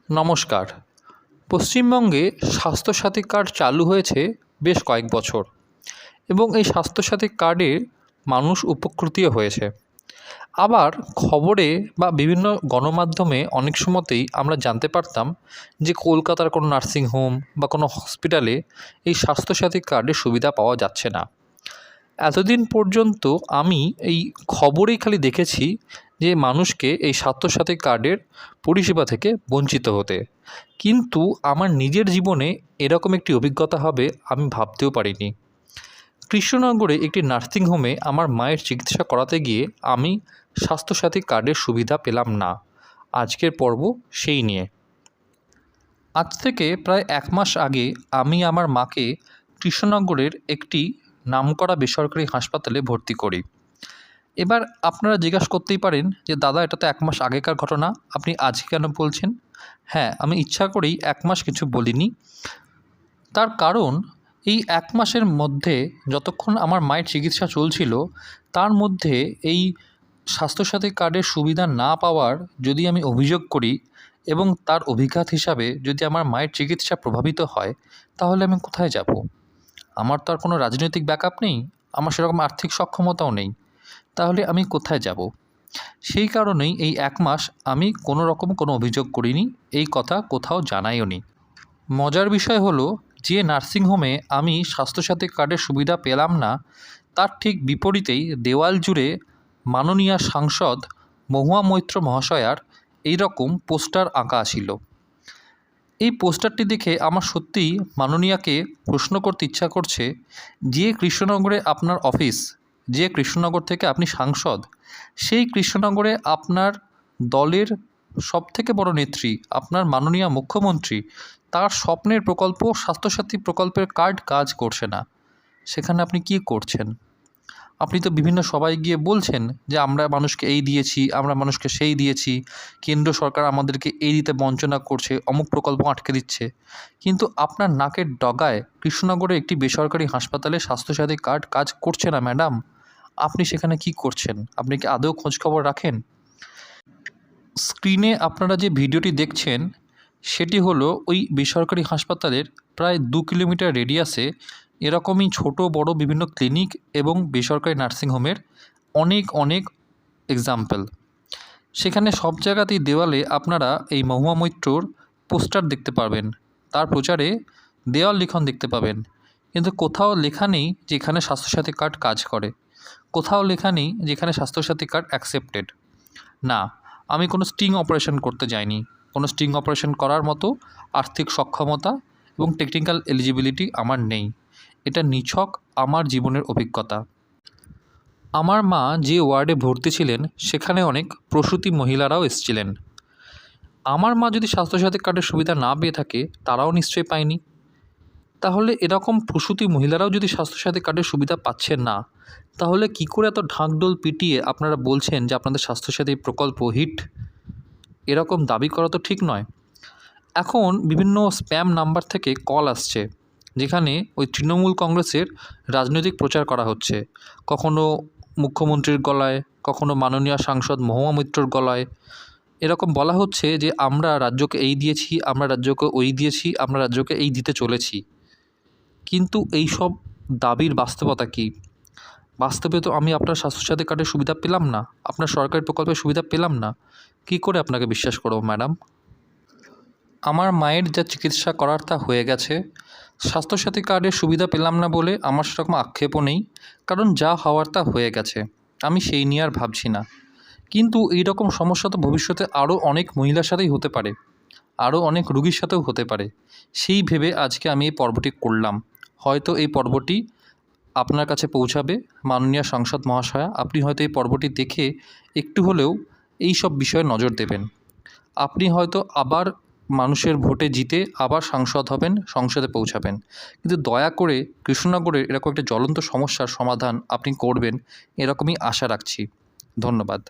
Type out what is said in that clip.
নমস্কার। পশ্চিমবঙ্গে স্বাস্থ্যসাথী কার্ড চালু হয়েছে বেশ কয়েক বছর এবং এই স্বাস্থ্যসাথী কার্ডে মানুষ উপকৃতও হয়েছে। আবার খবরে বা বিভিন্ন গণমাধ্যমে অনেক সময়তেই আমরা জানতে পারতাম যে কলকাতার কোনো নার্সিংহোম বা কোনো হসপিটালে এই স্বাস্থ্যসাথী কার্ডের সুবিধা পাওয়া যাচ্ছে না। এতদিন পর্যন্ত আমি এই খবরেই খালি দেখেছি যে মানুষকে এই স্বাস্থ্যসাথী কার্ডের পরিষেবা থেকে বঞ্চিত হতে, কিন্তু আমার নিজের জীবনে এরকম একটি অভিজ্ঞতা হবে আমি ভাবতেও পারিনি। কৃষ্ণনগরে একটি নার্সিংহোমে আমার মায়ের চিকিৎসা করাতে গিয়ে আমি স্বাস্থ্যসাথী কার্ডের সুবিধা পেলাম না। আজকের পর্ব সেই নিয়ে। আজ থেকে প্রায় 1 মাস আগে আমি আমার মাকে কৃষ্ণনগরের একটি নামকরা বেসরকারি হাসপাতালে ভর্তি করি। এবার আপনারা জিজ্ঞাসা করতেই পারেন যে দাদা, এটা তো 1 মাস আগেকার ঘটনা, আপনি আজকে কেন বলছেন? হ্যাঁ, আমি ইচ্ছা করেই 1 মাস কিছু বলিনি। তার কারণ এই 1 মাসের মধ্যে যতক্ষণ আমার মায়ের চিকিৎসা চলছিল তার মধ্যে এই স্বাস্থ্যসাথী কার্ডের সুবিধা না পাওয়ার যদি আমি অভিযোগ করি এবং তার অভিঘাত হিসাবে যদি আমার মায়ের চিকিৎসা প্রভাবিত হয়, তাহলে আমি কোথায় যাব? আমার তো আর কোনো রাজনৈতিক ব্যাকআপ নেই, আমার সেরকম আর্থিক সক্ষমতাও নেই। তাহলে আমি কোথায় যাব? সেই কারণেই এই 1 মাস আমি কোনো রকম কোনো অভিযোগ করিনি, এই কথা কোথাও জানাইও নি। মজার বিষয় হলো, যে নার্সিংহোমে আমি স্বাস্থ্যসাথী কার্ডের সুবিধা পেলাম না, তার ঠিক বিপরীতেই দেওয়াল জুড়ে মাননীয়া সাংসদ মহুয়া মৈত্র মহাশয়ার এইরকম পোস্টার আঁকা ছিল। এই পোস্টারটি দেখে আমার সত্যিই মাননীয়াকে প্রশ্ন করতে ইচ্ছা করছে, যে কৃষ্ণনগরে আপনার অফিস, যে কৃষ্ণনগর থেকে আপনি সাংসদ, সেই কৃষ্ণনগরে আপনার দলের সবথেকে বড় নেত্রী, আপনার মাননীয়া মুখ্যমন্ত্রী, তার স্বপ্নের প্রকল্প স্বাস্থ্যসাথী প্রকল্পের কার্ড কাজ করছে না। সেখানে আপনি কী করছেন? আপনি তো বিভিন্ন সভায় গিয়ে বলছেন যে আমরা মানুষকে এই দিয়েছি, আমরা মানুষকে সেই দিয়েছি, কেন্দ্র সরকার আমাদেরকে এই দিতে বঞ্চনা করছে, অমুক প্রকল্প আটকে দিচ্ছে। কিন্তু আপনার নাকের ডগায় কৃষ্ণনগরে একটি বেসরকারি হাসপাতালে স্বাস্থ্যসাথী কার্ড কাজ করছে না ম্যাডাম। আপনি সেখানে কি করছেন? আপনি কি আদৌ খোঁজখবর রাখেন? স্ক্রিনে আপনারা যে ভিডিওটি দেখছেন সেটি হলো ওই বেসরকারি হাসপাতালের প্রায় 2 কিলোমিটার রেডিয়াসে এরকমই ছোট বড় বিভিন্ন ক্লিনিক এবং বেসরকারি নার্সিংহোমের অনেক এক্সাম্পল। সেখানে সব জায়গাতেই দেওয়ালে আপনারা এই মহুয়া মৈত্রর পোস্টার দেখতে পাবেন, তার প্রচারে দেওয়াল লিখন দেখতে পাবেন, কিন্তু কোথাও লেখা নেই যে এখানে স্বাস্থ্যসাথী কার্ড কাজ করে, কোথাও লেখা নেই যে এখানে স্বাস্থ্যসাথী কার্ড অ্যাকসেপ্টেড। না, আমি কোনো স্টিং অপারেশন করতে যাইনি, কোনো স্টিং অপারেশন করার মতো আর্থিক সক্ষমতা এবং টেকনিক্যাল এলিজিবিলিটি আমার নেই। এটা নিছক আমার জীবনের অভিজ্ঞতা। আমার মা যে ওয়ার্ডে ভর্তি ছিলেন সেখানে অনেক প্রসূতি মহিলারাও এসেছিলেন। আমার মা যদি স্বাস্থ্যসাথী কার্ডের সুবিধা না পেয়ে থাকে, তারাও নিশ্চয়ই পায়নি। তাহলে এরকম প্রসূতি মহিলারাও যদি স্বাস্থ্যসাথী কার্ডের সুবিধা পাচ্ছেন না, তাহলে কী করে এত ঢাকঢোল পিটিয়ে আপনারা বলছেন যে আপনাদের স্বাস্থ্যসাথী প্রকল্প হিট? এরকম দাবি করা তো ঠিক নয়। এখন বিভিন্ন স্প্যাম নাম্বার থেকে কল আসছে, যেখানে ওই তৃণমূল কংগ্রেসের রাজনৈতিক প্রচার করা হচ্ছে। কখনো মুখ্যমন্ত্রীর গলায়, কখনো মাননীয় সাংসদ মহুয়া মৈত্রর গলায় এরকম বলা হচ্ছে যে আমরা রাজ্যকে এই দিয়েছি, আমরা রাজ্যকে ওই দিয়েছি, আমরা রাজ্যকে এই দিতে চলেছি। কিন্তু এই সব দাবির বাস্তবতা কী? বাস্তবে তো আমি আপনার স্বাস্থ্যসাথী কার্ডের সুবিধা পেলাম না, আপনার সরকারি প্রকল্পের সুবিধা পেলাম না। কী করে আপনাকে বিশ্বাস করব ম্যাডাম? আমার মায়ের যা চিকিৎসা করার তা হয়ে গেছে। স্বাস্থ্যসাথী কার্ডের সুবিধা পেলাম না বলে আমার সেরকম আক্ষেপও নেই, কারণ যা হওয়ার তা হয়ে গেছে, আমি সেই নিয়ে আর ভাবছি না। কিন্তু এই রকম সমস্যা তো ভবিষ্যতে আরও অনেক মহিলার সাথেই হতে পারে, আরও অনেক রোগীর সাথেও হতে পারে। সেই ভেবে আজকে আমি এই পর্বটি করলাম। হয়তো এই পর্বটি আপনার কাছে পৌঁছাবে মাননীয় সাংসদ মহাশয়া, আপনি হয়তো এই পর্বটি দেখে একটু হলেও এই সব বিষয়ে নজর দেবেন। আপনি হয়তো আবার মানুষের ভোটে জিতে আবার সাংসদ হবেন, সংসদে পৌঁছাবেন, কিন্তু দয়া করে কৃষ্ণনগরের এরকম একটা জ্বলন্ত সমস্যার সমাধান আপনি করবেন, এরকমই আশা রাখছি। ধন্যবাদ।